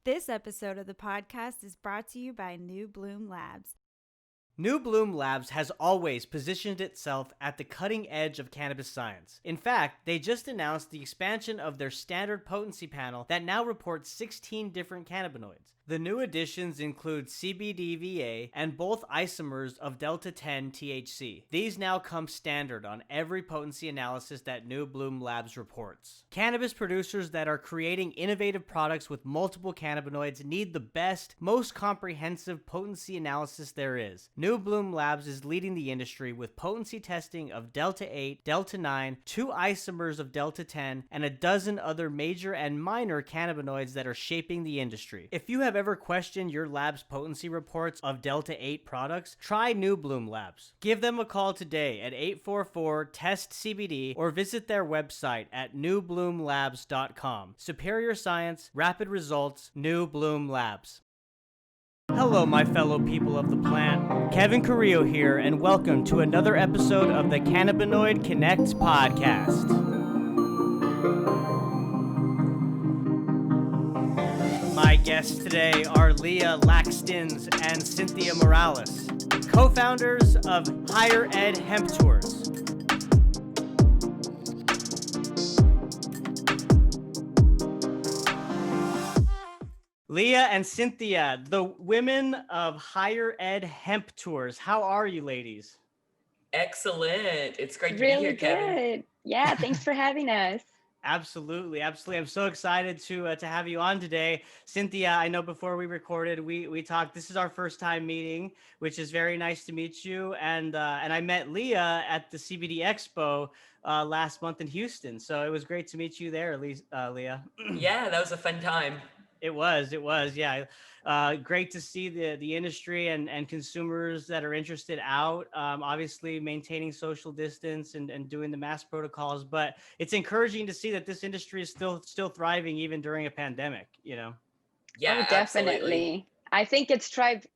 This episode of the podcast is brought to you by New Bloom Labs. New Bloom Labs has always positioned itself at the cutting edge of cannabis science. In fact, they just announced the expansion of their standard potency panel that now reports 16 different cannabinoids. The new additions include CBDVA and both isomers of delta-10 THC. These now come standard on every potency analysis that New Bloom Labs reports. Cannabis producers that are creating innovative products with multiple cannabinoids need the best, most comprehensive potency analysis there is. New Bloom Labs is leading the industry with potency testing of delta-8, delta-9, 2 isomers of delta-10, and a dozen other major and minor cannabinoids that are shaping the industry. If you have ever questioned your lab's potency reports of delta-8 products, try New Bloom Labs. Give them a call today at 844-TEST-CBD or visit their website at newbloomlabs.com. Superior science, rapid results, New Bloom Labs. Hello, my fellow people of the plant. Kevin Carrillo here, and welcome to another episode of the Cannabinoid Connect podcast. My guests today are Leah Lakstins and Cintia Morales, co-founders of Higher Ed Hemp Tours. Leah and Cintia, the women of Higher Ed Hemp Tours. How are you, ladies? Excellent. It's great to be Really here, Kevin. good. Yeah, thanks for having us. Absolutely. I'm so excited to have you on today. Cintia, I know before we recorded, we talked. This is our first time meeting, which is very nice to meet you. And I met Leah at the CBD Expo last month in Houston. So it was great to meet you there, Leah. Yeah, that was a fun time. It was, yeah. Great to see the industry and consumers that are interested out, obviously maintaining social distance and doing the mask protocols, but it's encouraging to see that this industry is still thriving even during a pandemic, you know? Yeah, Definitely. absolutely. I think it's thrived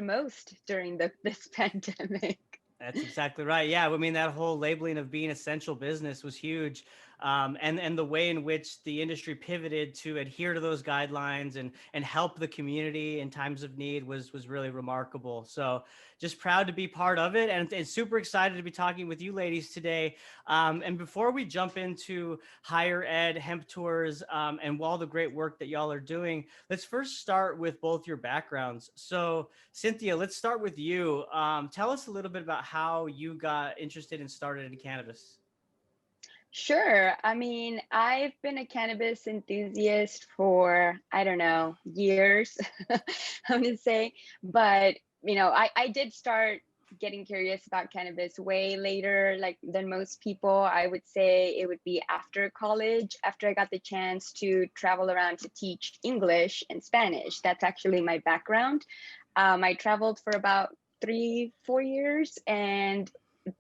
most during this pandemic. That's exactly right. Yeah, I mean, that whole labeling of being essential business was huge. And the way in which the industry pivoted to adhere to those guidelines and help the community in times of need was really remarkable. So just proud to be part of it and super excited to be talking with you ladies today. And before we jump into Higher Ed Hemp Tours and all the great work that y'all are doing, let's first start with both your backgrounds. So Cintia, let's start with you. Tell us a little bit about how you got interested and started in cannabis. Sure. I mean, I've been a cannabis enthusiast for, I don't know, years, I'm gonna say. But, I did start getting curious about cannabis way later, like than most people. I would say it would be after college, after I got the chance to travel around to teach English and Spanish. That's actually my background. I traveled for about 3-4 years, and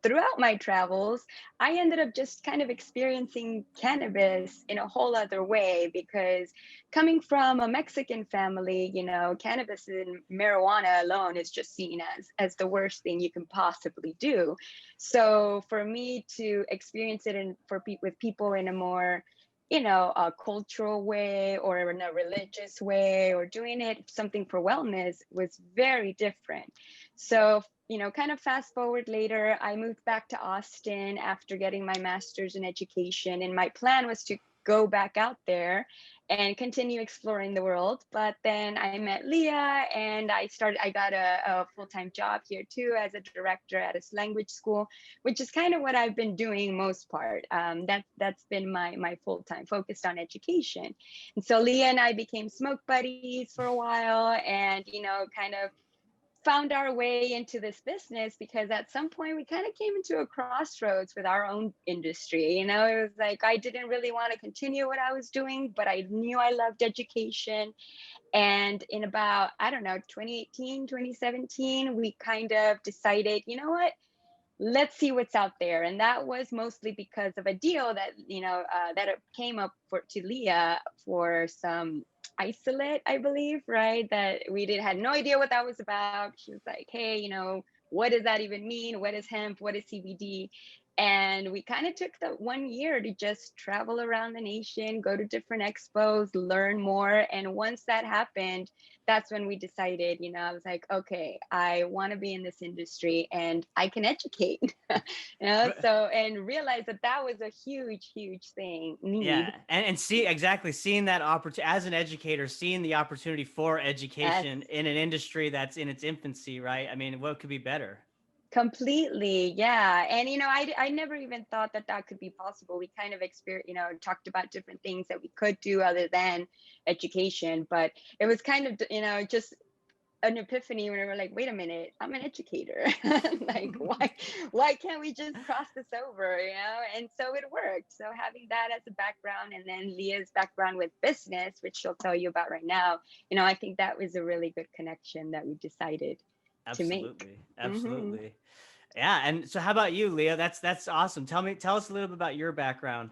throughout my travels, I ended up just kind of experiencing cannabis in a whole other way, because coming from a Mexican family, cannabis and marijuana alone is just seen as the worst thing you can possibly do. So for me to experience it with people in a more a cultural way or in a religious way, or doing it something for wellness, was very different. So, kind of fast forward later, I moved back to Austin after getting my master's in education. And my plan was to go back out there and continue exploring the world. But then I met Leah, and I got a full-time job here too as a director at a language school, which is kind of what I've been doing most part. That's been my full-time, focused on education. And so Leah and I became smoke buddies for a while, and kind of found our way into this business, because at some point we kind of came into a crossroads with our own industry. It was like I didn't really want to continue what I was doing, but I knew I loved education. And in about, I don't know, 2018, 2017, we kind of decided, you know what, let's see what's out there. And that was mostly because of a deal that that came up to Leah for some isolate, I believe, right? That we had no idea what that was about. She was like, hey, what does that even mean? What is hemp? What is CBD? And we kind of took the 1 year to just travel around the nation, go to different expos, learn more. And once that happened, that's when we decided, I was like, okay, I want to be in this industry and I can educate, so, and realize that that was a huge, huge thing, Yeah, need. and see exactly seeing that opportunity as an educator, seeing the opportunity for Yes. education in an industry that's in its infancy, right? I mean, what could be better? Completely, yeah. And I never even thought that that could be possible. We kind of talked about different things that we could do other than education, but it was kind of, just an epiphany when we were like, wait a minute, I'm an educator. Like, why can't we just cross this over, And so it worked. So having that as a background, and then Leah's background with business, which she'll tell you about right now, I think that was a really good connection that we decided to make. Absolutely. Hmm. Absolutely. Yeah, and so how about you, Leah? That's awesome. Tell us a little bit about your background.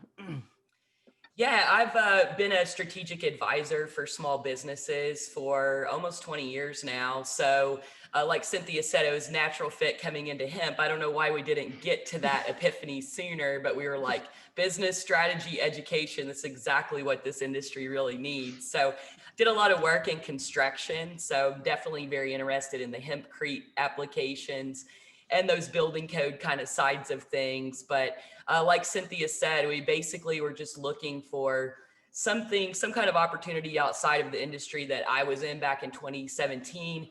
Yeah, I've been a strategic advisor for small businesses for almost 20 years now. So, like Cynthia said, it was natural fit coming into hemp. I don't know why we didn't get to that epiphany sooner, but we were like, business strategy education. That's exactly what this industry really needs. So, did a lot of work in construction. So, definitely very interested in the hempcrete applications and those building code kind of sides of things. But like Cynthia said, we basically were just looking for some kind of opportunity outside of the industry that I was in back in 2017.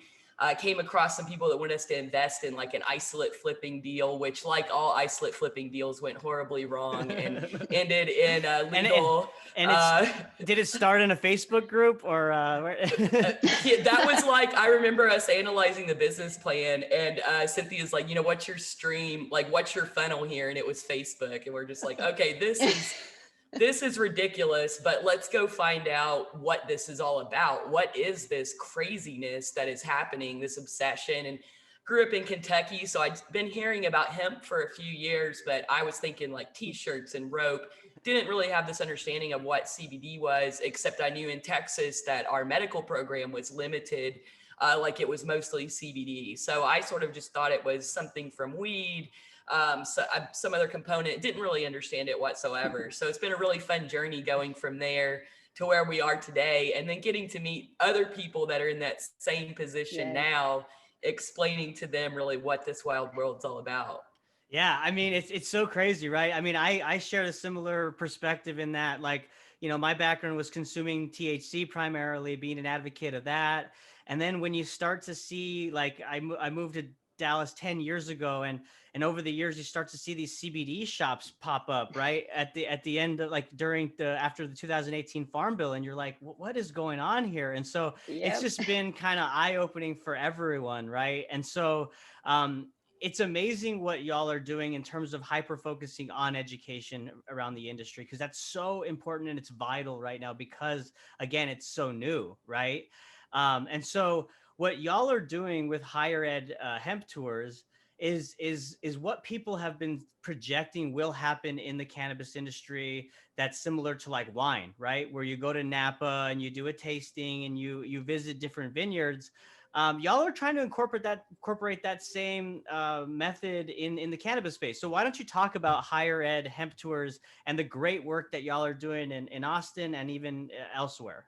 Came across some people that wanted us to invest in like an isolate flipping deal, which, like all isolate flipping deals, went horribly wrong and ended in and legal. and it's did it start in a Facebook group or Yeah, that was like, I remember us analyzing the business plan, and Cynthia's like, what's your stream? Like, what's your funnel here? And it was Facebook. And we're just like, okay, this is ridiculous, but let's go find out what this is all about. What is this craziness that is happening, this obsession? And grew up in Kentucky, so I'd been hearing about hemp for a few years, but I was thinking like t-shirts and rope. Didn't really have this understanding of what CBD was, except I knew in Texas that our medical program was limited, like it was mostly CBD. So I sort of just thought it was something from weed, some other component. Didn't really understand it whatsoever. So it's been a really fun journey going from there to where we are today, and then getting to meet other people that are in that same position Yes. now, explaining to them really what this wild world's all about. Yeah, I mean it's so crazy, right? I mean, I shared a similar perspective in that, like, my background was consuming THC primarily, being an advocate of that. And then when you start to see, like, I moved to Dallas 10 years ago, and over the years you start to see these CBD shops pop up, right? At the end of, like, during the after the 2018 Farm Bill, and you're like, what is going on here? And so it's Yep. just been kind of eye-opening for everyone, right? And so it's amazing what y'all are doing in terms of hyper focusing on education around the industry, because that's so important and it's vital right now, because again, it's so new, right? And so what y'all are doing with Higher Ed Hemp Tours is what people have been projecting will happen in the cannabis industry. That's similar to like wine, right? Where you go to Napa and you do a tasting and you visit different vineyards. Y'all are trying to incorporate that same method in the cannabis space. So why don't you talk about Higher Ed Hemp Tours and the great work that y'all are doing in Austin and even elsewhere?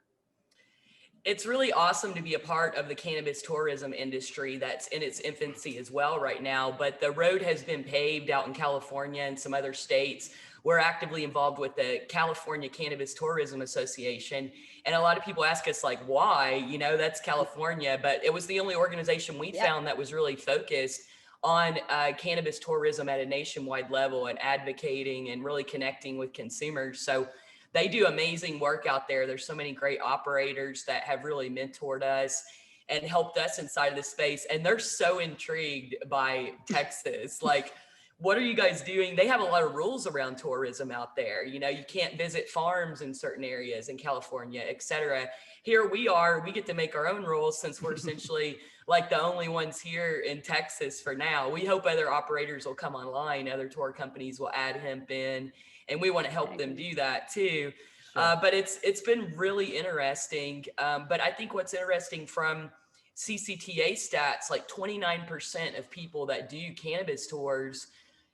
It's really awesome to be a part of the cannabis tourism industry that's in its infancy as well right now, but the road has been paved out in California and some other states. We're actively involved with the California Cannabis Tourism Association, and a lot of people ask us, like, why? That's California, but it was the only organization we Yep. found that was really focused on cannabis tourism at a nationwide level and advocating and really connecting with consumers. So they do amazing work out there. There's so many great operators that have really mentored us and helped us inside of this space. And they're so intrigued by Texas. Like, what are you guys doing? They have a lot of rules around tourism out there. You can't visit farms in certain areas in California, et cetera. Here we are, we get to make our own rules since we're essentially like the only ones here in Texas for now. We hope other operators will come online, other tour companies will add hemp in, and we want to help them do that too. Sure. But it's been really interesting. But I think what's interesting from CCTA stats, like 29% of people that do cannabis tours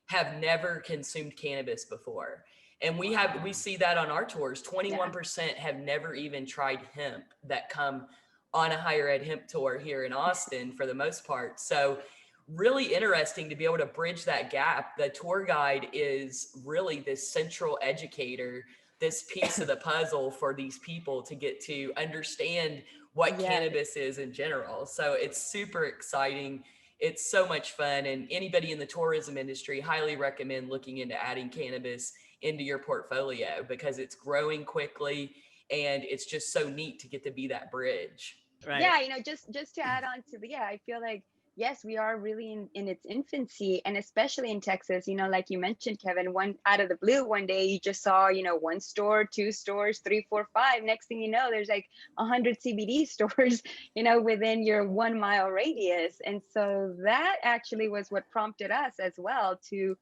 have never consumed cannabis before. And we see that on our tours. 21% have never even tried hemp that come on a higher ed hemp tour here in Austin for the most part. So really interesting to be able to bridge that gap. The tour guide is really this central educator, this piece of the puzzle for these people to get to understand what cannabis is in general. So it's super exciting. It's so much fun. And anybody in the tourism industry, highly recommend looking into adding cannabis into your portfolio because it's growing quickly and it's just so neat to get to be that bridge. Right. Yeah, just to add on to I feel like yes, we are really in its infancy, and especially in Texas, like you mentioned, Kevin, one out of the blue, one day you just saw, one store, two stores, three, four, five. Next thing you know, there's like 100 CBD stores, within your 1 mile radius. And so that actually was what prompted us as well to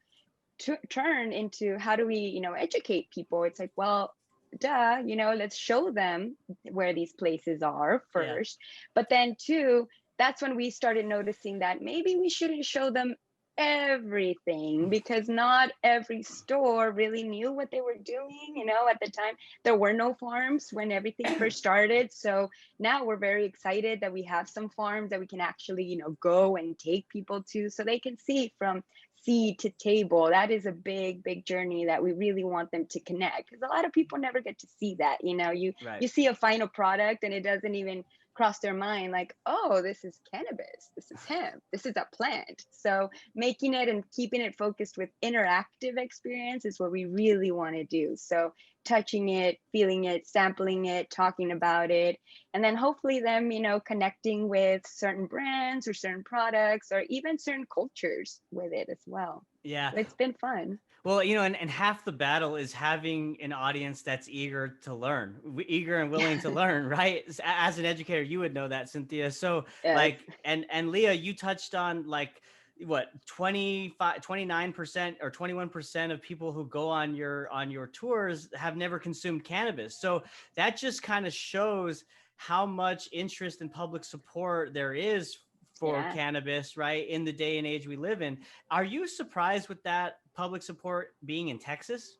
turn into how do we, educate people? It's like, well, duh, let's show them where these places are first. But then two, that's when we started noticing that maybe we shouldn't show them everything because not every store really knew what they were doing. At the time, there were no farms when everything first started. So now we're very excited that we have some farms that we can actually, go and take people to so they can see from seed to table. That is a big journey that we really want them to connect because a lot of people never get to see that. You see a final product and it doesn't even cross their mind like, oh, this is cannabis, this is hemp, this is a plant. So making it and keeping it focused with interactive experience is what we really want to do. So touching it, feeling it, sampling it, talking about it, and then hopefully them, connecting with certain brands or certain products or even certain cultures with it as well. Yeah. So it's been fun. Well, and half the battle is having an audience that's eager to learn, eager and willing to learn, right? As an educator, you would know that, Cynthia. So Yes. and Leah, you touched on like what 29% or 21% of people who go on your tours have never consumed cannabis. So that just kind of shows how much interest and public support there is for cannabis, right? In the day and age we live in. Are you surprised with that public support being in Texas?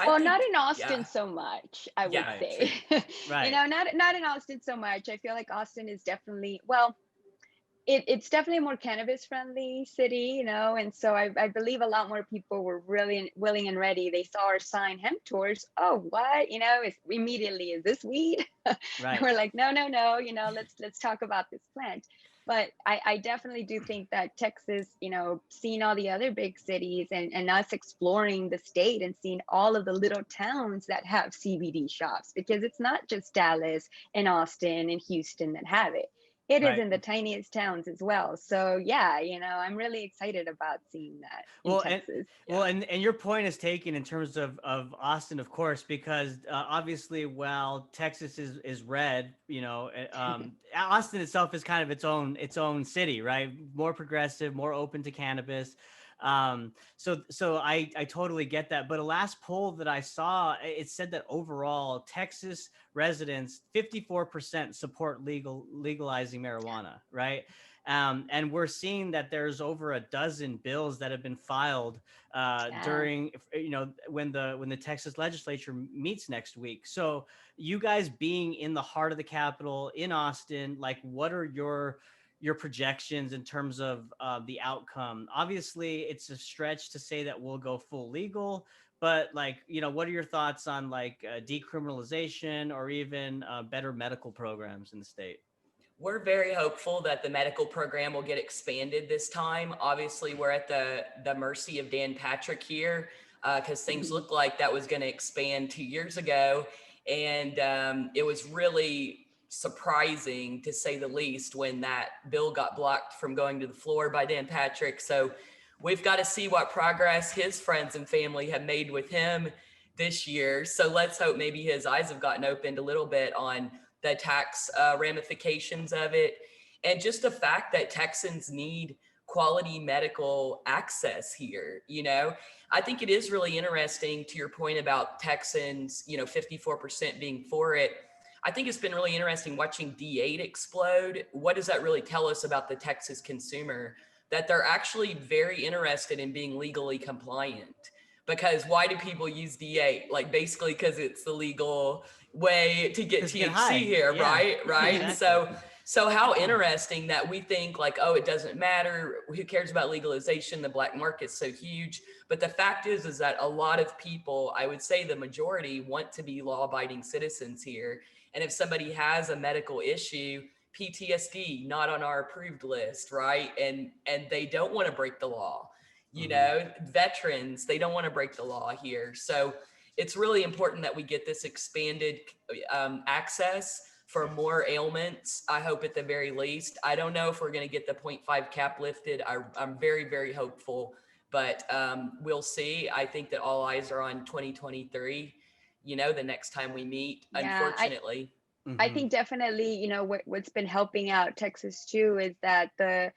Well, not in Austin so much, I would say. Right. Not in Austin so much. I feel like Austin is definitely, well, it's definitely a more cannabis friendly city, and so I believe a lot more people were really willing and ready. They saw our sign, hemp tours. Oh, what? It's immediately, is this weed? Right. And we're like, no, let's talk about this plant. But I definitely do think that Texas, seeing all the other big cities and us exploring the state and seeing all of the little towns that have CBD shops, because it's not just Dallas and Austin and Houston that have it. It is in the tiniest towns as well. So yeah, I'm really excited about seeing that in Texas. And your point is taken in terms of Austin, of course, because obviously, while Texas is red, Austin itself is kind of its own city, right? More progressive, more open to cannabis. So I totally get that. But a last poll that I saw, it said that overall Texas residents, 54% support legalizing marijuana, right? And we're seeing that there's over a dozen bills that have been filed during, when the Texas legislature meets next week. So you guys being in the heart of the Capitol in Austin, like, what are your projections in terms of the outcome? Obviously, it's a stretch to say that we'll go full legal, but what are your thoughts on decriminalization or even better medical programs in the state? We're very hopeful that the medical program will get expanded this time. Obviously, we're at the mercy of Dan Patrick here because things look like that was going to expand 2 years ago. And it was really surprising, to say the least, when that bill got blocked from going to the floor by Dan Patrick. So we've got to see what progress his friends and family have made with him this year. So let's hope maybe his eyes have gotten opened a little bit on the tax ramifications of it. And just the fact that Texans need quality medical access here. I think it is really interesting, to your point about Texans, 54% being for it. I think it's been really interesting watching D8 explode. What does that really tell us about the Texas consumer? that they're actually very interested in being legally compliant. Because why do people use D8? Like basically because it's the legal way to get THC here, yeah, right? Right. Exactly. So how interesting that we think like, oh, it doesn't matter. Who cares about legalization? The black market's so huge. But the fact is that a lot of people, I would say the majority, want to be law-abiding citizens here. And if somebody has a medical issue, PTSD, not on our approved list, right? And they don't want to break the law. You know, veterans, they don't want to break the law here. So it's really important that we get this expanded access for more ailments. I hope at the very least. I don't know if we're going to get the 0.5 cap lifted. I'm very, very hopeful, but we'll see. I think that all eyes are on 2023, you know, the next time we meet, unfortunately. I think definitely, you know, what's been helping out Texas too is that the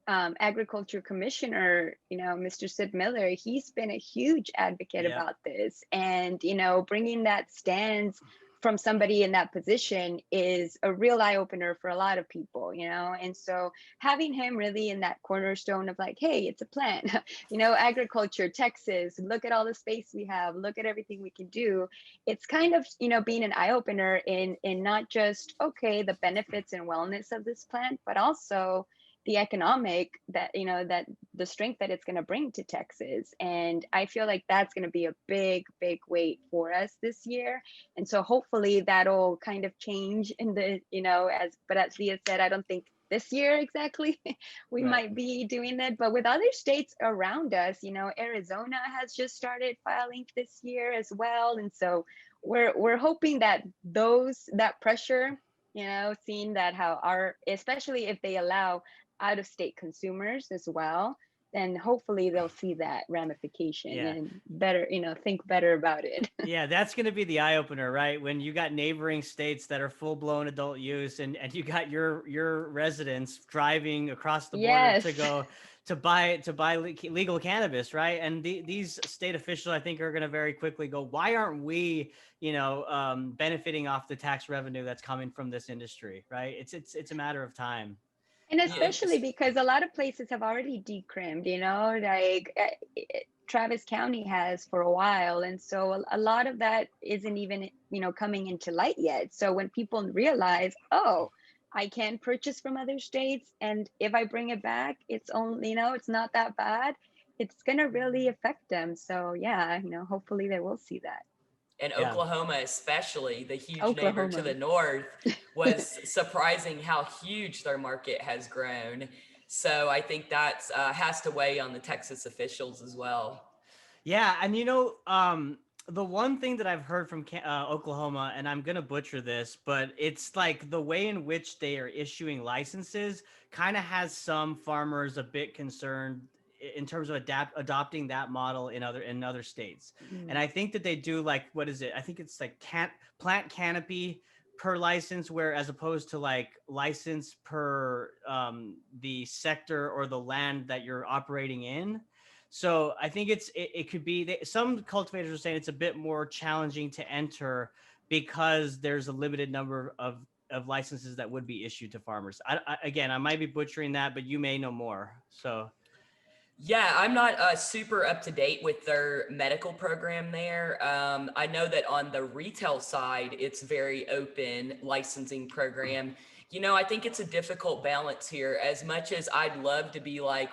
agriculture commissioner, you know, Mr. Sid Miller, he's been a huge advocate about this. And, you know, bringing that stance from somebody in that position is a real eye opener for a lot of people, you know. And so having him really in that cornerstone of like, hey, it's a plan, you know, agriculture, Texas, look at all the space we have, look at everything we can do. It's kind of, you know, being an eye opener in not just, okay, the benefits and wellness of this plant, but also the economic that, you know, that the strength that it's going to bring to Texas. And I feel like that's going to be a big, big weight for us this year. And so hopefully that'll kind of change in the, you know, as Leah said, I don't think this year exactly we might be doing that, but with other states around us, you know, Arizona has just started filing this year as well. And so we're hoping that that pressure, you know, seeing that how especially if they allow out of state consumers as well, then hopefully they'll see that ramification and better, you know, think better about it. Yeah, that's going to be the eye opener, right? When you got neighboring states that are full blown adult use, and you got your residents driving across the border to go to buy legal cannabis, right? And these state officials, I think, are going to very quickly go, why aren't we, you know, benefiting off the tax revenue that's coming from this industry, right? It's a matter of time. And especially because a lot of places have already decrimmed, you know, like Travis County has for a while. And so a lot of that isn't even, you know, coming into light yet. So when people realize, oh, I can purchase from other states, and if I bring it back, it's only, you know, it's not that bad, it's going to really affect them. So yeah, you know, hopefully they will see that. And Oklahoma, especially, the huge neighbor to the north, was surprising how huge their market has grown. So I think that has to weigh on the Texas officials as well. Yeah, and you know, the one thing that I've heard from Oklahoma, and I'm gonna butcher this, but it's like the way in which they are issuing licenses kind of has some farmers a bit concerned in terms of adopting that model in other states. And I think that they do, like, what is it? I think it's like plant canopy per license, where as opposed to like license per the sector or the land that you're operating in. So I think it could be some cultivators are saying it's a bit more challenging to enter because there's a limited number of licenses that would be issued to farmers. Again, I might be butchering that, but you may know more. So. Yeah, I'm not super up to date with their medical program there. I know that on the retail side, it's very open licensing program. You know, I think it's a difficult balance here. As much as I'd love to be like,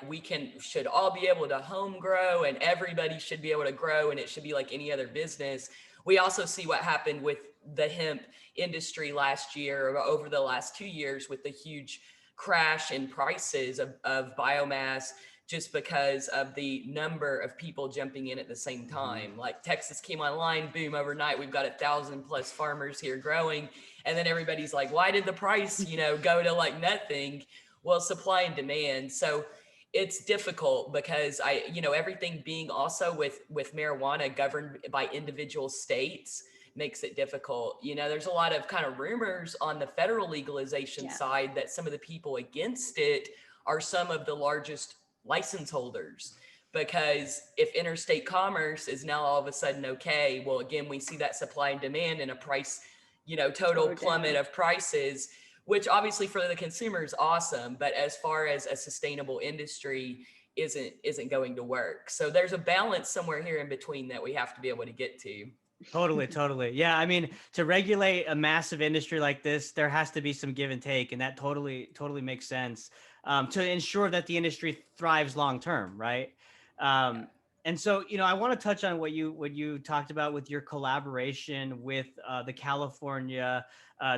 should all be able to home grow and everybody should be able to grow and it should be like any other business. We also see what happened with the hemp industry last year, or over the last 2 years, with the huge crash in prices of biomass, just because of the number of people jumping in at the same time. Like Texas came online, boom, overnight, we've got 1,000+ farmers here growing. And then everybody's like, why did the price, you know, go to like nothing? Well, supply and demand. So it's difficult because everything being also with marijuana governed by individual states makes it difficult. You know, there's a lot of kind of rumors on the federal legalization side that some of the people against it are some of the largest license holders, because if interstate commerce is now all of a sudden okay, well, again, we see that supply and demand and a price, you know, total plummet of prices. which obviously for the consumer is awesome, but as far as a sustainable industry isn't going to work. So there's a balance somewhere here in between that we have to be able to get to. Totally. Yeah. I mean, to regulate a massive industry like this, there has to be some give and take. And that totally makes sense, to ensure that the industry thrives long term. Right. Um, and so, I want to touch on what you talked about with your collaboration with the California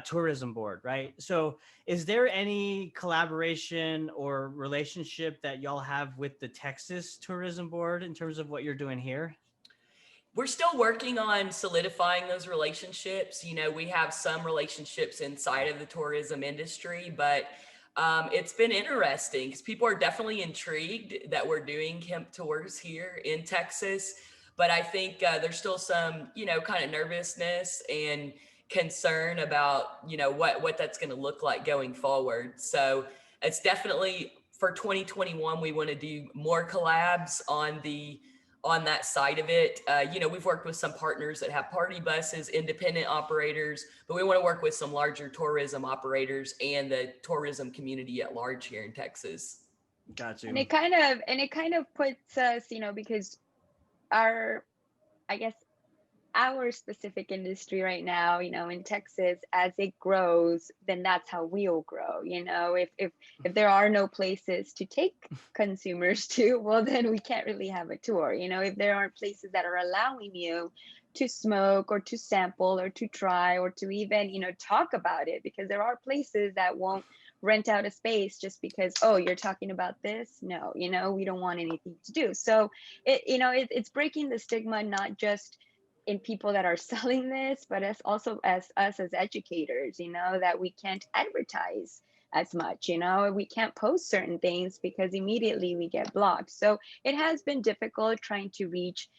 Tourism Board. Right. So is there any collaboration or relationship that y'all have with the Texas Tourism Board in terms of what you're doing here? We're still working on solidifying those relationships. We have some relationships inside of the tourism industry, but it's been interesting because people are definitely intrigued that we're doing hemp tours here in Texas. But I think there's still some, kind of nervousness and concern about, what that's going to look like going forward. So it's definitely for 2021, we want to do more collabs on that side of it. We've worked with some partners that have party buses, independent operators, but we want to work with some larger tourism operators and the tourism community at large here in Texas. Gotcha. And it kind of puts us, because our specific industry right now, in Texas, as it grows, then that's how we'll grow. If there are no places to take consumers to, well, then we can't really have a tour. If there aren't places that are allowing you to smoke or to sample or to try or to even, talk about it, because there are places that won't rent out a space just because, oh, you're talking about this. No, we don't want anything to do. So it's breaking the stigma, not just in people that are selling this, but as also as us as educators, that we can't advertise as much, we can't post certain things because immediately we get blocked. So it has been difficult trying to reach,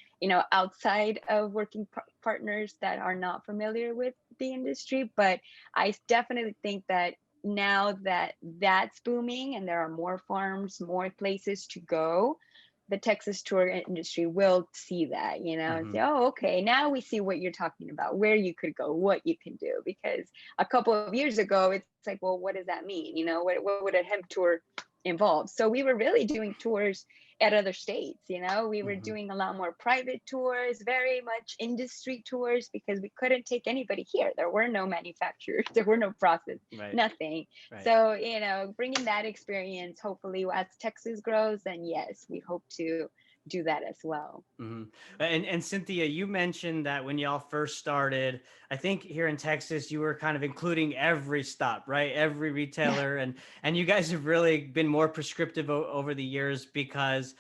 outside of working partners that are not familiar with the industry. But I definitely think that now that that's booming and there are more farms, more places to go, the Texas tour industry will see that, and say, oh, okay, now we see what you're talking about, where you could go, what you can do. Because a couple of years ago, it's like, well, what does that mean? What would a hemp tour involve? So we were really doing tours at other states. We were doing a lot more private tours, very much industry tours, because we couldn't take anybody here. There were no manufacturers, there were no process, nothing. Right. So, bringing that experience, hopefully as Texas grows, then yes, we hope to do that as well. And Cynthia, you mentioned that when y'all first started, I think here in Texas, you were kind of including every stop, right? Every retailer, and you guys have really been more prescriptive over the years because,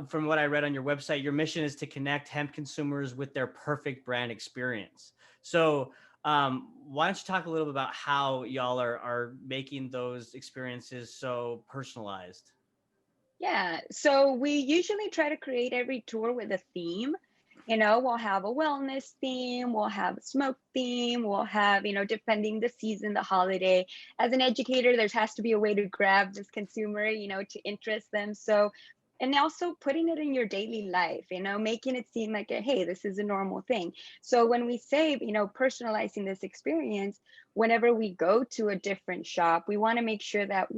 from what I read on your website, your mission is to connect hemp consumers with their perfect brand experience. So why don't you talk a little bit about how y'all are making those experiences so personalized? Yeah, so we usually try to create every tour with a theme. We'll have a wellness theme, we'll have a smoke theme, we'll have, depending the season, the holiday. As an educator, there has to be a way to grab this consumer, to interest them. So, and also putting it in your daily life, making it seem like, hey, this is a normal thing. So when we say, personalizing this experience, whenever we go to a different shop, we want to make sure that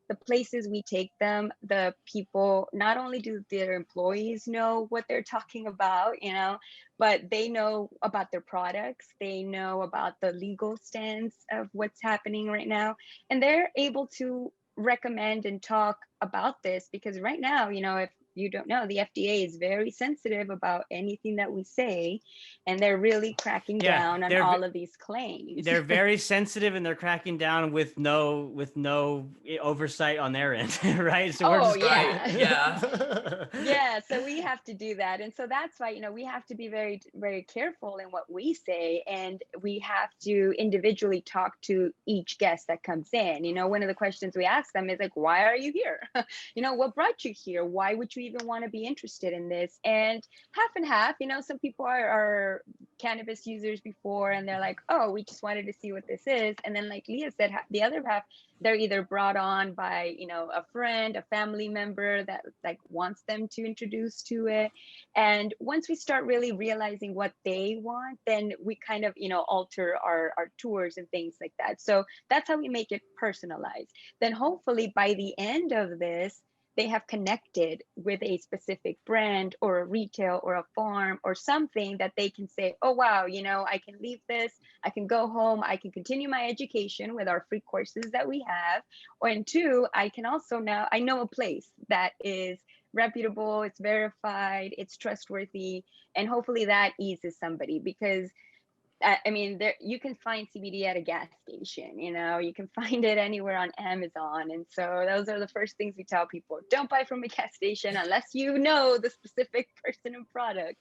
the places we take them, the people, not only do their employees know what they're talking about, but they know about their products, they know about the legal stance of what's happening right now, and they're able to recommend and talk about this. Because right now, if you don't know, the FDA is very sensitive about anything that we say, and they're really cracking down on all of these claims. They're very sensitive, and they're cracking down with no oversight on their end, right? So we're just yeah. So we have to do that, and so that's why we have to be very, very careful in what we say, and we have to individually talk to each guest that comes in. One of the questions we ask them is like, why are you here? What brought you here? Why would you even want to be interested in this? And half and half, some people are cannabis users before, and they're like, oh, we just wanted to see what this is. And then, like Leah said, the other half, they're either brought on by, a friend, a family member that like wants them to introduce to it. And once we start really realizing what they want, then we kind of, alter our tours and things like that. So that's how we make it personalized. Then hopefully by the end of this, they have connected with a specific brand or a retail or a farm or something that they can say, oh, wow, I can leave this, I can go home, I can continue my education with our free courses that we have. And two, I can also now, I know a place that is reputable, it's verified, it's trustworthy, and hopefully that eases somebody, because I mean, there you can find CBD at a gas station, you can find it anywhere on Amazon. And so those are the first things we tell people. Don't buy from a gas station unless you know the specific person and product.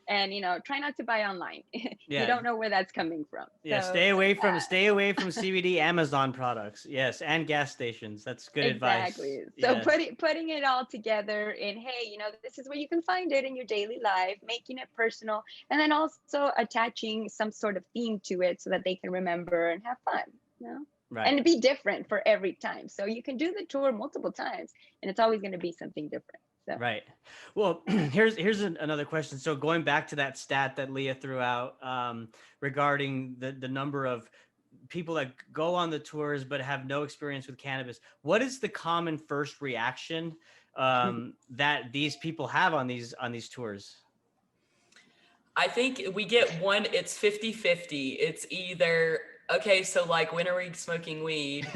And, try not to buy online. Yeah. You don't know where that's coming from. Yeah, So, stay away from CBD Amazon products. Yes, and gas stations. That's good advice. Exactly. So Yes. putting it all together in, hey, this is where you can find it in your daily life, making it personal, and then also attaching some sort of theme to it so that they can remember and have fun, Right. And be different for every time. So you can do the tour multiple times, and it's always going to be something different. So. Right. Well, here's another question. So going back to that stat that Leah threw out regarding the number of people that go on the tours but have no experience with cannabis, what is the common first reaction that these people have on these tours? I think we get one, it's 50-50. It's either, okay, so like, when are we smoking weed?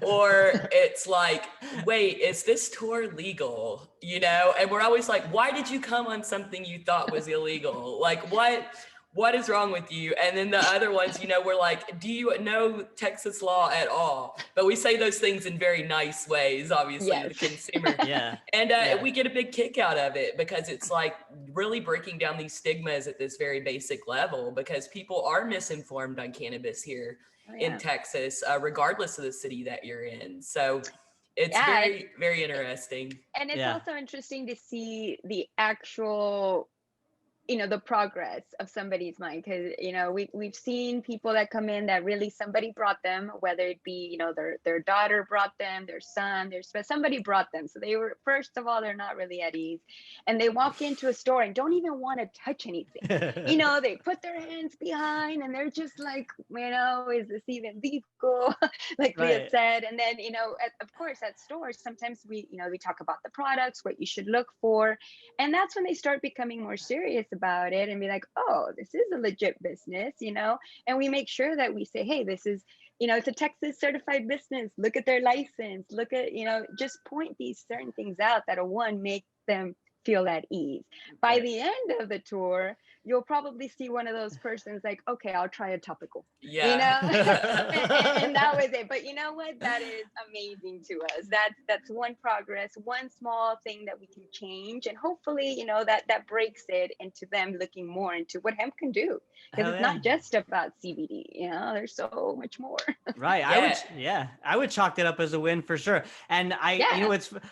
Or it's like, wait, is this tour legal? And we're always like, why did you come on something you thought was illegal? Like, what is wrong with you? And then the other ones, we're like, do you know Texas law at all? But we say those things in very nice ways, obviously, Yes. to the consumer. Yeah. And we get a big kick out of it, because it's like really breaking down these stigmas at this very basic level, because people are misinformed on cannabis here in Texas, regardless of the city that you're in. So it's very, very interesting. And it's also interesting to see the actual the progress of somebody's mind, because we've seen people that come in that really somebody brought them, whether it be their daughter brought them, their son, somebody brought them, so they were, first of all, they're not really at ease, and they walk into a store and don't even want to touch anything. They put their hands behind and they're just like, is this even legal? Like Leah said. And then of course at stores sometimes we talk about the products, what you should look for, and that's when they start becoming more serious about it and be like, oh, this is a legit business, and we make sure that we say, hey, this is, it's a Texas certified business. Look at their license. Look at, just point these certain things out that'll make them feel at ease. By the end of the tour, you'll probably see one of those persons like, okay, I'll try a topical. Yeah. And that was it. But you know what? That is amazing to us. That's one progress, one small thing that we can change. And hopefully, that breaks it into them looking more into what hemp can do. Because it's not just about CBD, there's so much more. Right. I would chalk that up as a win for sure. And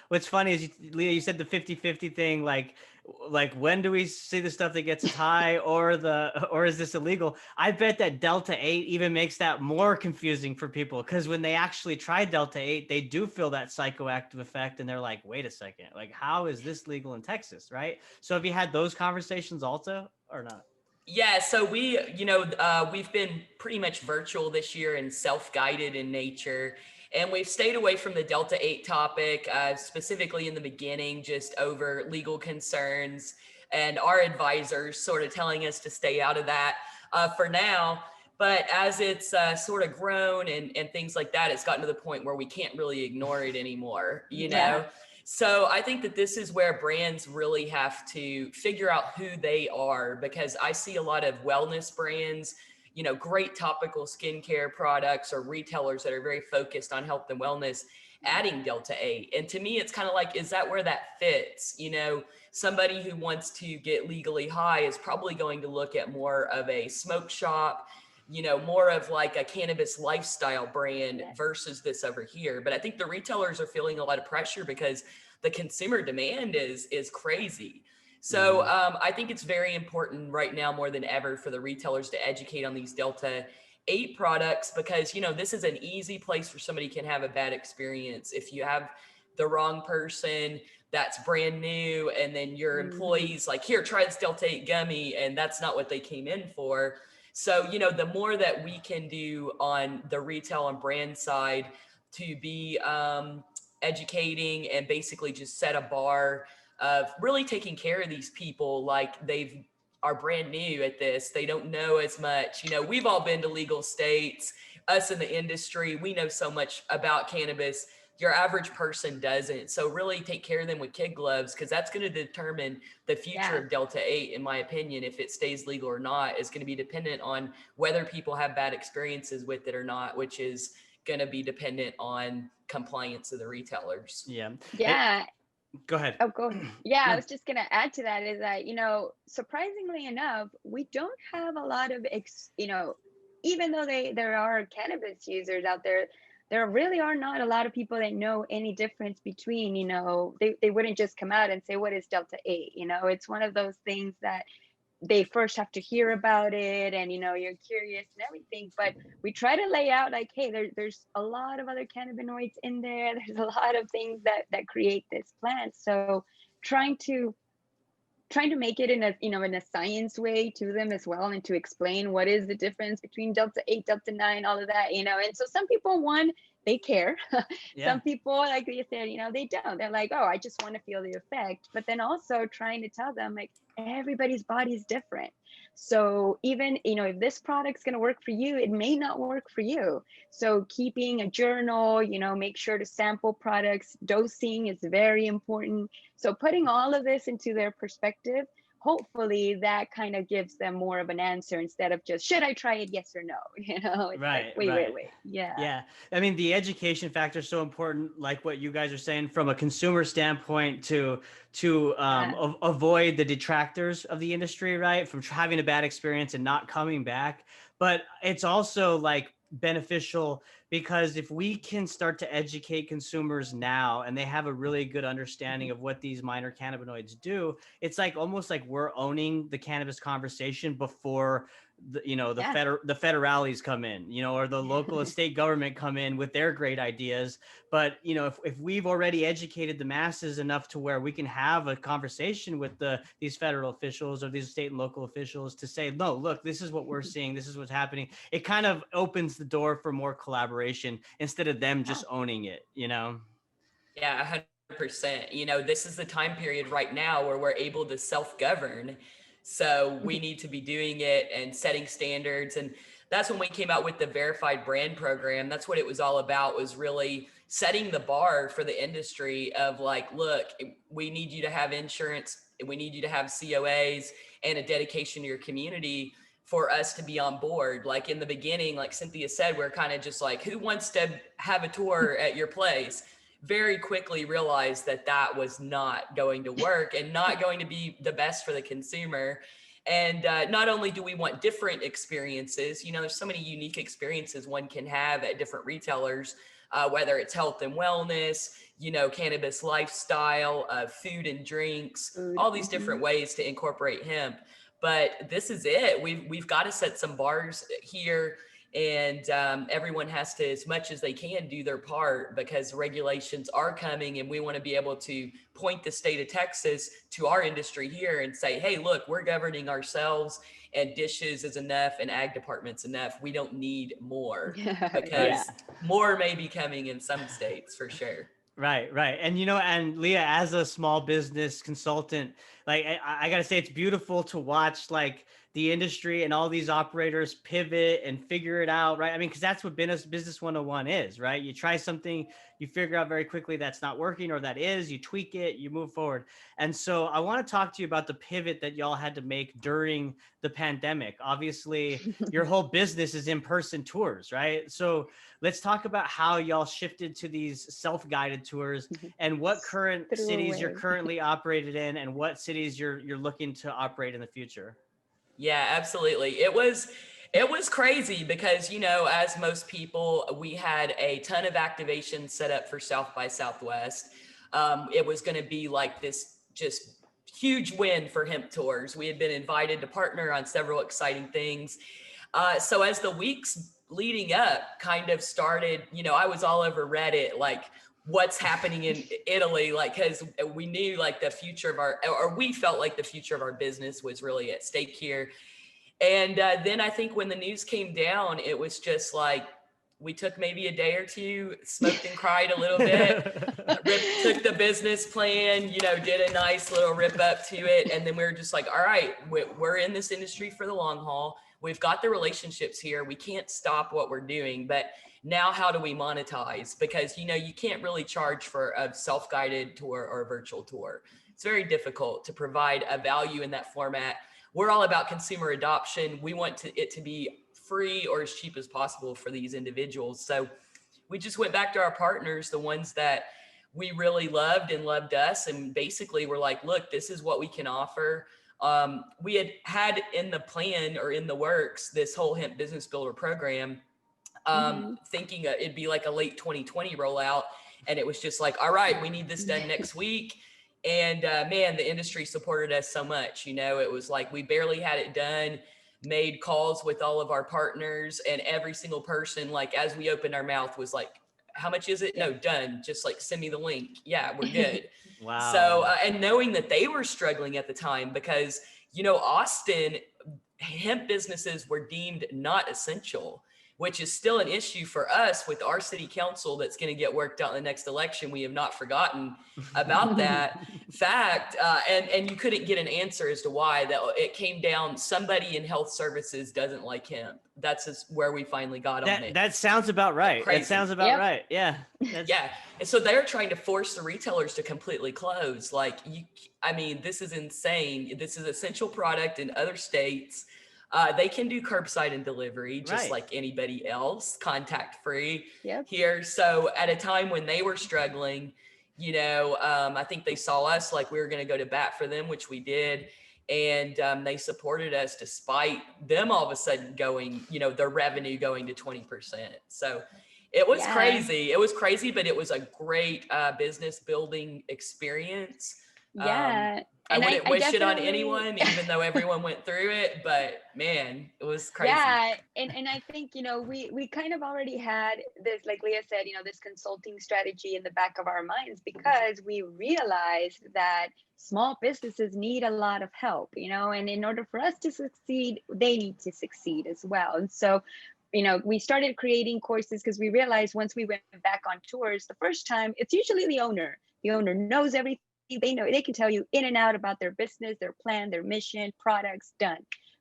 what's funny is, Leah, you said the 50-50 thing, like when do we see the stuff that gets us high or is this illegal? I bet that Delta 8 even makes that more confusing for people, because when they actually try Delta 8, they do feel that psychoactive effect and they're like, wait a second, like, how is this legal in Texas? Right. So have you had those conversations also or not? Yeah, so we, we've been pretty much virtual this year and self-guided in nature. And we've stayed away from the Delta 8 topic, specifically in the beginning, just over legal concerns and our advisors sort of telling us to stay out of that for now. But as it's sort of grown and things like that, it's gotten to the point where we can't really ignore it anymore, you know? So I think that this is where brands really have to figure out who they are, because I see a lot of wellness brands, great topical skincare products or retailers that are very focused on health and wellness, adding Delta 8. And to me, it's kind of like, is that where that fits? Somebody who wants to get legally high is probably going to look at more of a smoke shop more of like a cannabis lifestyle brand Yes. versus this over here. But I think the retailers are feeling a lot of pressure because the consumer demand is crazy. So I think it's very important right now more than ever for the retailers to educate on these Delta 8 products, because this is an easy place for somebody can have a bad experience if you have the wrong person that's brand new, and then your employees like, here, try this Delta 8 gummy, and that's not what they came in for. So the more that we can do on the retail and brand side to be educating and basically just set a bar of really taking care of these people, like they are brand new at this, they don't know as much. We've all been to legal states, us in the industry, we know so much about cannabis, your average person doesn't. So really take care of them with kid gloves, because that's going to determine the future of Delta 8, in my opinion. If it stays legal or not is going to be dependent on whether people have bad experiences with it or not, which is going to be dependent on compliance of the retailers. Yeah. Yeah. Go ahead. Oh, go ahead. Yeah, I No. was just going to add to that is that, surprisingly enough, we don't have a lot of, even though there are cannabis users out there, there really are not a lot of people that know any difference between, they wouldn't just come out and say, what is Delta 8? It's one of those things that they first have to hear about it, and you're curious and everything, but we try to lay out like, hey, there's a lot of other cannabinoids in there, there's a lot of things that create this plant. So trying to make it in a science way to them as well, and to explain what is the difference between Delta 8, Delta 9, all of that, and so some people, they care. Yeah. Some people, like you said, they don't. They're like, oh, I just want to feel the effect. But then also trying to tell them, like, everybody's body is different. So even, if this product's going to work for you, it may not work for you. So keeping a journal, make sure to sample products. Dosing is very important. So putting all of this into their perspective, hopefully that kind of gives them more of an answer, instead of just, should I try it? Yes or no? It's Right, like, wait. Yeah. Yeah. I mean, the education factor is so important, like what you guys are saying, from a consumer standpoint, to avoid the detractors of the industry, right? From having a bad experience and not coming back. But it's also like beneficial, because if we can start to educate consumers now and they have a really good understanding of what these minor cannabinoids do, it's like almost like we're owning the cannabis conversation before the federales come in, or the local and state government come in with their great ideas. But if we've already educated the masses enough to where we can have a conversation with these federal officials or these state and local officials to say, no, look, this is what we're seeing, this is what's happening, it kind of opens the door for more collaboration instead of them just owning it. Yeah, 100%. This is the time period right now where we're able to self-govern. So we need to be doing it and setting standards. And that's when we came out with the verified brand program. That's what it was all about, was really setting the bar for the industry of like, look, we need you to have insurance, we need you to have COAs and a dedication to your community for us to be on board. Like in the beginning, like Cynthia said, we're kind of just like, who wants to have a tour at your place? Very quickly realized that was not going to work and not going to be the best for the consumer. And not only do we want different experiences, there's so many unique experiences one can have at different retailers, whether it's health and wellness, cannabis lifestyle, food and drinks, all these different ways to incorporate hemp. But this is it. We've got to set some bars here. And everyone has to, as much as they can, do their part, because regulations are coming, and we want to be able to point the state of Texas to our industry here and say, hey, look, we're governing ourselves, and dishes is enough and ag department's enough. We don't need more, because more may be coming in some states for sure. Right. And, and Leah, as a small business consultant, like, I got to say, it's beautiful to watch, like, the industry and all these operators pivot and figure it out, right? I mean, because that's what Business 101 is, right? You try something, you figure out very quickly that's not working, or that is, you tweak it, you move forward. And so I want to talk to you about the pivot that y'all had to make during the pandemic. Obviously, your whole business is in-person tours, right? So let's talk about how y'all shifted to these self-guided tours, and what current cities you're currently operated in, and what cities you're looking to operate in the future. Yeah, absolutely. It was It was crazy because, you know, as most people, we had a ton of activations set up for South by Southwest. It was going to be like this just huge win for Hemp Tours. We had been invited to partner on several exciting things. So as the weeks leading up kind of started, you know, I was all over Reddit, like what's happening in Italy, like, because we knew like the future of we felt like the future of our business was really at stake here. And then I think when the news came down, it was just like, we took maybe a day or two, smoked and cried a little bit, took the business plan, you know, did a nice little rip up to it. And then we were just like, all right, we're in this industry for the long haul. We've got the relationships here. We can't stop what we're doing, but now how do we monetize? Because, you know, you can't really charge for a self-guided tour or a virtual tour. It's very difficult to provide a value in that format. We're all about consumer adoption. We want it to be free or as cheap as possible for these individuals. So we just went back to our partners, the ones that we really loved and loved us. And basically we're like, look, this is what we can offer. We had in the plan or in the works, this whole hemp business builder program, thinking it'd be like a late 2020 rollout. And it was just like, all right, we need this done next week. And man, the industry supported us so much. You know, it was like we barely had it done, made calls with all of our partners, and every single person, like as we opened our mouth, was like, how much is it? No, done. Just like send me the link. Yeah, we're good. Wow. So, and knowing that they were struggling at the time because, you know, Austin, hemp businesses were deemed not essential, which is still an issue for us with our city council that's going to get worked out in the next election. We have not forgotten about that fact. And you couldn't get an answer as to why. That it came down, somebody in health services doesn't like hemp. That's just where we finally got on it. That sounds about right. Crazy. That sounds about right. Yeah. Yeah. And so they're trying to force the retailers to completely close. Like, I mean, this is insane. This is essential product in other states. They can do curbside and delivery just like anybody else, contact free here. So at a time when they were struggling, you know, I think they saw us like we were going to go to bat for them, which we did. And they supported us despite them all of a sudden going, you know, their revenue going to 20%. So it was crazy. It was crazy, but it was a great business building experience. Yeah. I wouldn't wish it on anyone, even though everyone went through it, but man, it was crazy. Yeah. And I think, you know, we kind of already had this, like Leah said, you know, this consulting strategy in the back of our minds because we realized that small businesses need a lot of help, you know, and in order for us to succeed, they need to succeed as well. And so, you know, we started creating courses because we realized once we went back on tours the first time, it's usually the owner. The owner knows everything. They know, they can tell you in and out about their business, their plan, their mission, products, done.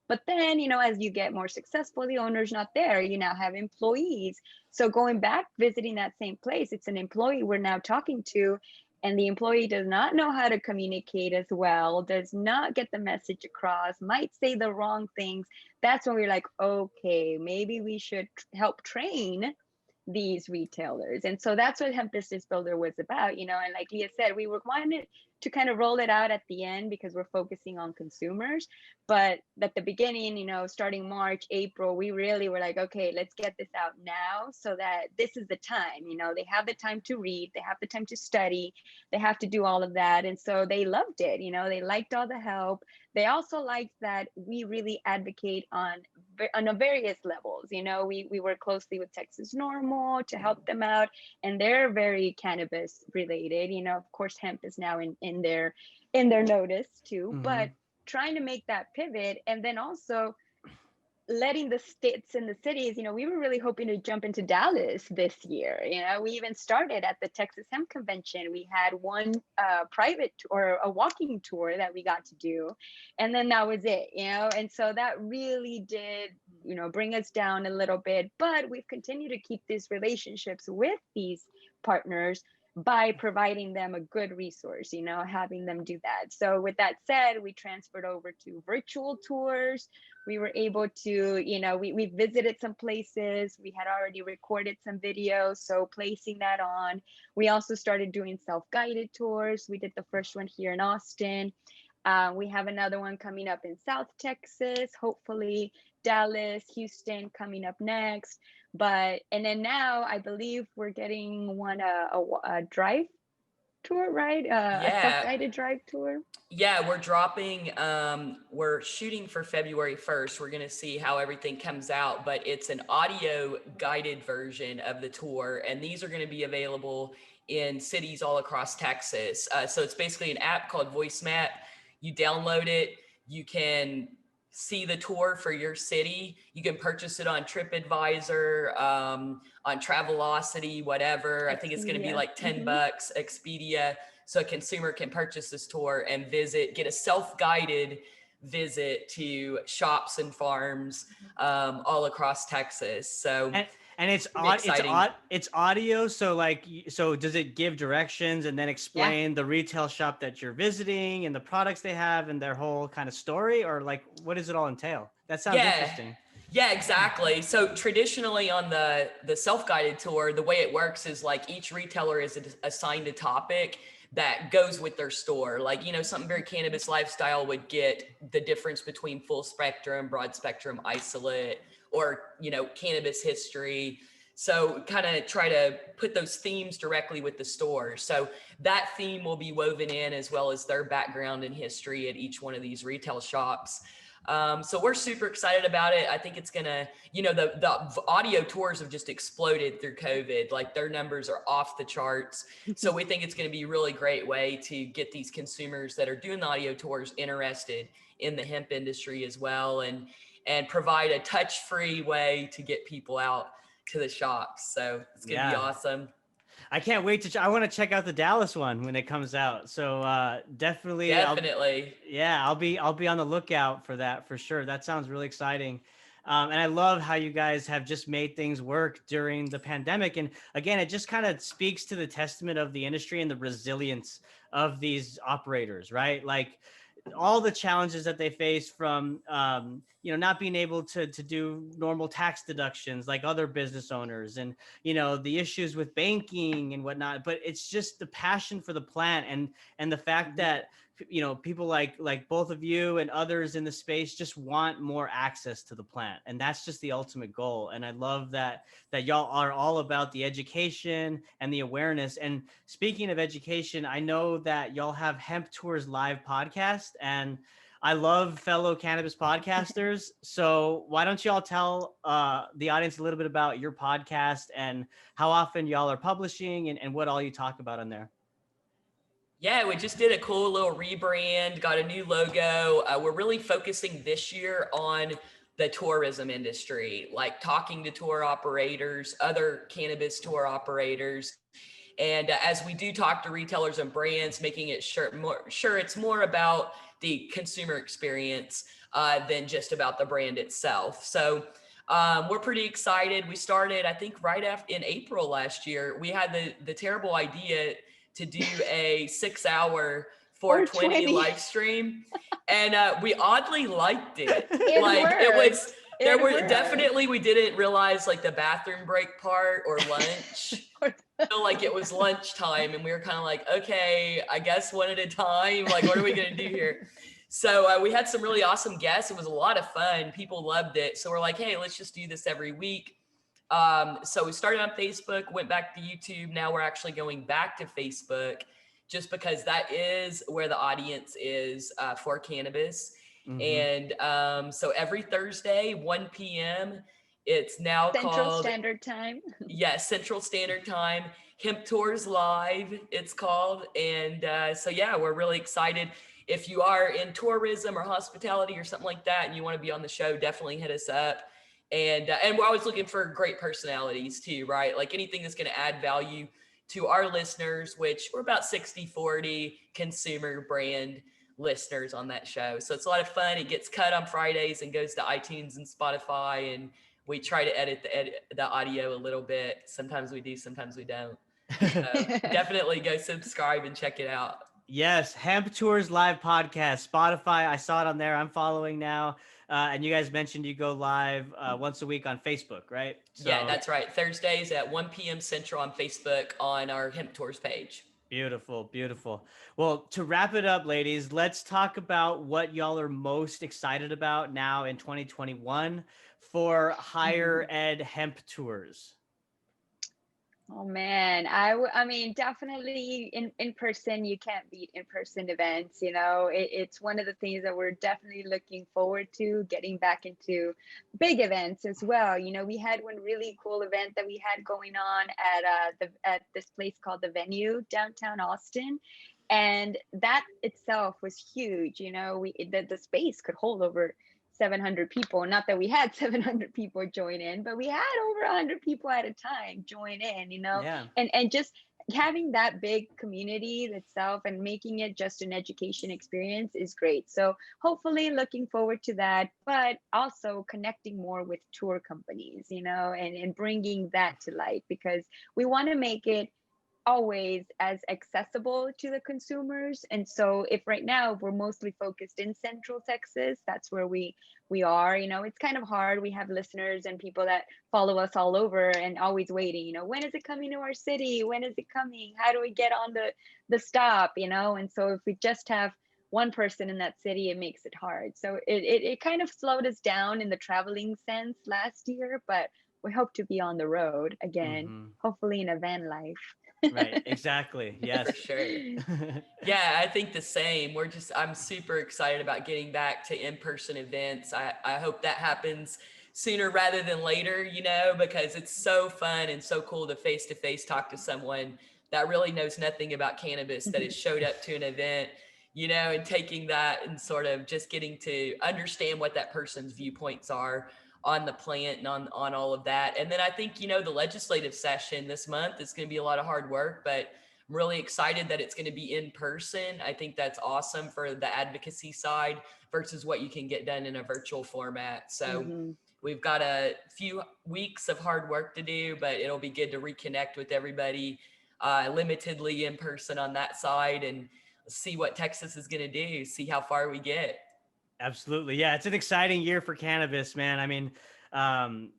But then, you know, as you get more successful, the owner's not there. You now have employees. So going back, visiting that same place, it's an employee we're now talking to, and the employee does not know how to communicate as well, does not get the message across, might say the wrong things. That's when we're like, okay, maybe we should help train these retailers. And so that's what Hemp Business Builder was about, you know. And like Leah said, we wanted to kind of roll it out at the end because we're focusing on consumers. But at the beginning, you know, starting March, April, we really were like, okay, let's get this out now so that this is the time, you know, they have the time to read, they have the time to study, they have to do all of that. And so they loved it, you know, they liked all the help. They also liked that we really advocate on various levels. You know, we work closely with Texas Normal to help them out, and they're very cannabis related. You know, of course, hemp is now in their notice too, but trying to make that pivot, and then also letting the states and the cities, you know, we were really hoping to jump into Dallas this year. You know, we even started at the Texas Hemp Convention. We had one private or a walking tour that we got to do, and then that was it, you know. And so that really did, you know, bring us down a little bit, but we've continued to keep these relationships with these partners by providing them a good resource, you know, having them do that. So with that said, we transferred over to virtual tours. We were able to, you know, we visited some places. We had already recorded some videos, so placing that on. We also started doing self-guided tours. We did the first one here in Austin. We have another one coming up in South Texas, hopefully Dallas, Houston coming up next. But and then now I believe we're getting one a drive tour, right? A Yeah. self-guided drive tour. Yeah, we're dropping, we're shooting for February 1st. We're going to see how everything comes out, but it's an audio guided version of the tour. And these are going to be available in cities all across Texas. So it's basically an app called Voice Map. You download it, you can see the tour for your city. You can purchase it on TripAdvisor, on Travelocity, whatever. I think it's going to be Expedia. like 10 bucks, Expedia. So a consumer can purchase this tour and get a self-guided visit to shops and farms all across Texas. So and it's exciting. it's audio. So like, so does it give directions and then Yeah. explain the retail shop that you're visiting and the products they have and their whole kind of story, or like, what does it all entail? That sounds interesting. Yeah, exactly. So traditionally on the self-guided tour, the way it works is like each retailer is assigned a topic that goes with their store. Like, you know, something very cannabis lifestyle would get the difference between full spectrum, broad spectrum, isolate, or, you know, cannabis history. So kind of try to put those themes directly with the store. So that theme will be woven in, as well as their background and history at each one of these retail shops. So we're super excited about it. I think it's gonna, you know, the audio tours have just exploded through COVID. Like their numbers are off the charts. So we think it's gonna be a really great way to get these consumers that are doing the audio tours interested in the hemp industry as well, and provide a touch-free way to get people out to the shops. So it's gonna be awesome. I can't wait to. I want to check out the Dallas one when it comes out. So definitely, I'll be on the lookout for that for sure. That sounds really exciting, and I love how you guys have just made things work during the pandemic. And again, it just kind of speaks to the testament of the industry and the resilience of these operators, right? Like all the challenges that they face from you know, not being able to do normal tax deductions like other business owners, and you know, the issues with banking and whatnot. But it's just the passion for the plant, and the fact that, you know, people like both of you and others in the space just want more access to the plant, and that's just the ultimate goal. And I love that y'all are all about the education and the awareness. And speaking of education, I know that y'all have Hemp Tours live podcast, and I love fellow cannabis podcasters. So why don't y'all tell the audience a little bit about your podcast and how often y'all are publishing, and what all you talk about on there? Yeah, we just did a cool little rebrand, got a new logo. We're really focusing this year on the tourism industry, like talking to tour operators, other cannabis tour operators. And as we do talk to retailers and brands, making it sure it's more about the consumer experience than just about the brand itself. So we're pretty excited. We started, I think, right after in April last year. We had the terrible idea to do a 6-hour 420 live stream, and we oddly liked it. Definitely, we didn't realize like the bathroom break part or lunch. Like it was lunchtime, and we were kind of like, okay, I guess one at a time. Like, what are we gonna do here? So we had some really awesome guests. It was a lot of fun. People loved it. So we're like, hey, let's just do this every week. So we started on Facebook, went back to YouTube. Now we're actually going back to Facebook, just because that is where the audience is for cannabis. And so every Thursday, 1 p.m., it's now Central called Standard Time. Yes, Central Standard Time. Hemp Tours Live, it's called. And so, yeah, we're really excited. If you are in tourism or hospitality or something like that, and you want to be on the show, definitely hit us up. And we're always looking for great personalities too, right? Like anything that's going to add value to our listeners, which we're about 60-40 consumer brand listeners on that show. So it's a lot of fun. It gets cut on Fridays and goes to iTunes and Spotify, and we try to edit the audio a little bit. Sometimes we do, sometimes we don't. So definitely go subscribe and check it out. Yes, Hemp Tours live podcast, Spotify. I saw it on there. I'm following now. And you guys mentioned you go live once a week on Facebook, right? Yeah, that's right. Thursdays at 1 p.m. Central on Facebook on our Hemp Tours page. Beautiful, beautiful. Well, to wrap it up, ladies, let's talk about what y'all are most excited about now in 2021 for Higher Mhm. Ed Hemp Tours. Oh man, I mean, definitely in person, you can't beat in person events. It's one of the things that we're definitely looking forward to getting back into big events as well. We had one really cool event that we had going on at this place called The Venue downtown Austin. And that itself was huge. The space could hold over 700 people. Not that we had 700 people join in, but we had over 100 people at a time join in. Yeah. And just having that big community itself and making it just an education experience is great. So hopefully looking forward to that, but also connecting more with tour companies, and bringing that to light, because we want to make it always as accessible to the consumers. And so if right now we're mostly focused in Central Texas, that's where we are. It's kind of hard. We have listeners and people that follow us all over and always waiting, when is it coming to our city? When is it coming? How do we get on the stop? And so if we just have one person in that city, it makes it hard. So it kind of slowed us down in the traveling sense last year, but we hope to be on the road again, Mm-hmm. hopefully in a van life. Right. Exactly. For Yes. sure. Yeah, I think the same. I'm super excited about getting back to in-person events. I hope that happens sooner rather than later, because it's so fun and so cool to face talk to someone that really knows nothing about cannabis, that has showed up to an event, and taking that and sort of just getting to understand what that person's viewpoints are on the plant and on all of that. And then I think, the legislative session this month is going to be a lot of hard work, but I'm really excited that it's going to be in person. I think that's awesome for the advocacy side versus what you can get done in a virtual format. So Hmm. we've got a few weeks of hard work to do, but it'll be good to reconnect with everybody limitedly in person on that side and see what Texas is going to do, see how far we get. Absolutely. Yeah, it's an exciting year for cannabis, man. I mean, like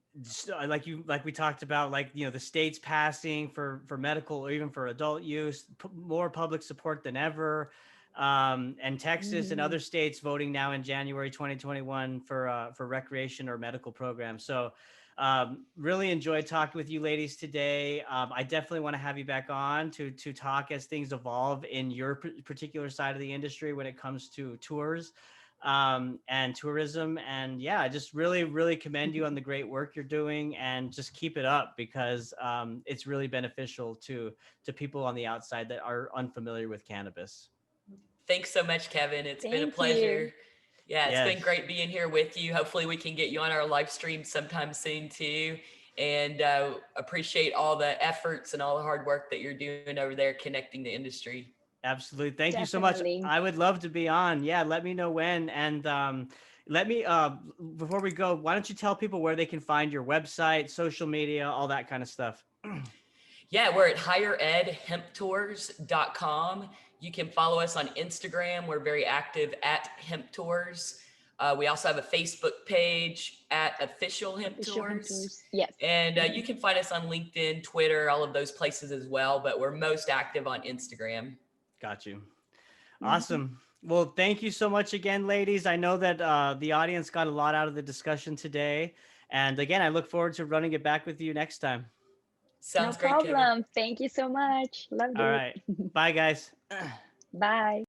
we talked about, like, the states passing for medical or even for adult use, more public support than ever. And Texas and Hmm. other states voting now in January 2021 for recreation or medical programs. So really enjoyed talking with you ladies today. I definitely want to have you back on to talk as things evolve in your particular side of the industry when it comes to tours and tourism. And yeah, I just really commend you on the great work you're doing, and just keep it up, because it's really beneficial to people on the outside that are unfamiliar with cannabis. Thanks so much, Kevin. It's been a Thank you. pleasure. Yeah, it's been Yes, great being here with you. Hopefully, we can get you on our live stream sometime soon, too. And appreciate all the efforts and all the hard work that you're doing over there connecting the industry. absolutely. Thank you so much. Definitely. I would love to be on. Yeah, let me know when. And let me before we go, why don't you tell people where they can find your website, social media, all that kind of stuff. Yeah, we're at higheredhemptours.com. You can follow us on Instagram. We're very active at Hemp Tours. We also have a Facebook page at Official Hemp Official Hemp Tours. Tours. Yes. And Hmm. you can find us on LinkedIn, Twitter, all of those places as well. But we're most active on Instagram. Got you. Hmm. Awesome. Well, thank you so much again, ladies. I know that the audience got a lot out of the discussion today. And again, I look forward to running it back with you next time. No Sounds great, Kevin. problem. Thank you so much. Loved All it. right. Bye, guys. Bye.